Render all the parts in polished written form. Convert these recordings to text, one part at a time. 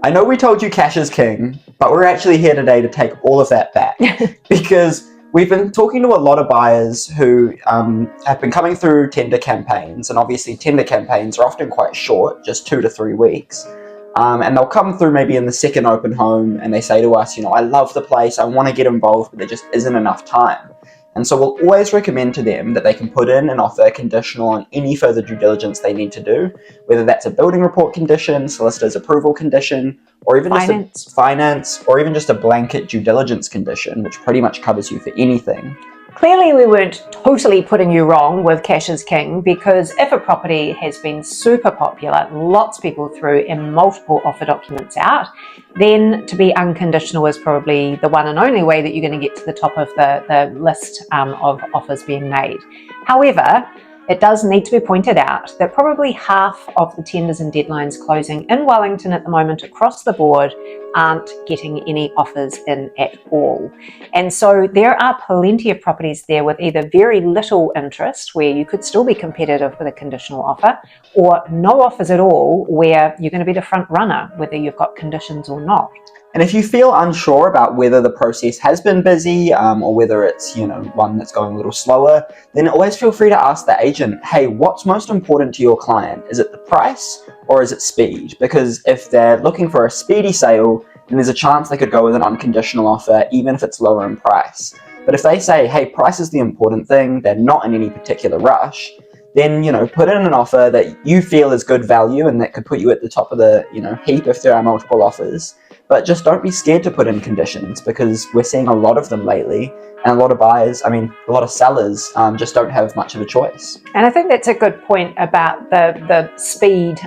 I know we told you cash is king, but we're actually here today to take all of that back because we've been talking to a lot of buyers who have been coming through tender campaigns, and obviously tender campaigns are often quite short, just 2 to 3 weeks. And they'll come through maybe in the second open home and they say to us, I love the place, I want to get involved, but there just isn't enough time. And so we'll always recommend to them that they can put in an offer conditional on any further due diligence they need to do, whether that's a building report condition, solicitor's approval condition, or even just a finance, or even just a blanket due diligence condition, which pretty much covers you for anything. Clearly, we weren't totally putting you wrong with cash is king, because if a property has been super popular, lots of people through and multiple offer documents out, then to be unconditional is probably the one and only way that you're going to get to the top of the list of offers being made. However, it does need to be pointed out that probably half of the tenders and deadlines closing in Wellington at the moment across the board aren't getting any offers in at all. And so there are plenty of properties there with either very little interest, where you could still be competitive with a conditional offer, or no offers at all, where you're going to be the front runner, whether you've got conditions or not. And if you feel unsure about whether the process has been busy or whether it's, one that's going a little slower, then always feel free to ask the agent, hey, what's most important to your client? Is it the price or is it speed? Because if they're looking for a speedy sale, then there's a chance they could go with an unconditional offer, even if it's lower in price. But if they say, hey, price is the important thing, they're not in any particular rush, then, put in an offer that you feel is good value and that could put you at the top of the, heap if there are multiple offers. But just don't be scared to put in conditions, because we're seeing a lot of them lately, and a lot of buyers, a lot of sellers just don't have much of a choice. And I think that's a good point about the speed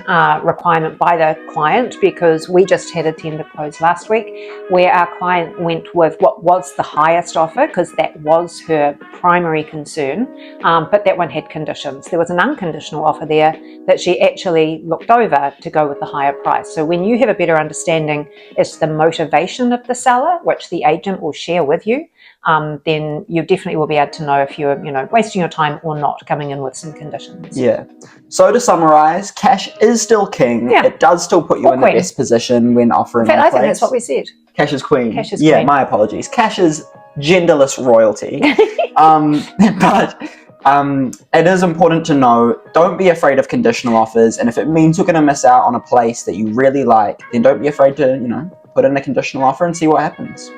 requirement by the client, because we just had a tender close last week where our client went with what was the highest offer, because that was her primary concern, but that one had conditions. There was an unconditional offer there that she actually looked over to go with the higher price. So when you have a better understanding as to the motivation of the seller, which the agent will share with you, then you definitely will be able to know if you're, wasting your time or not coming in with some conditions. Yeah. So to summarize, cash is still king. Yeah. It does still put you in the best position when offering. In fact, I think that's what we said. Cash is queen. Cash is queen. queen. My apologies. Cash is genderless royalty. But it is important to know, don't be afraid of conditional offers. And if it means you're going to miss out on a place that you really like, then don't be afraid to, put in a conditional offer and see what happens.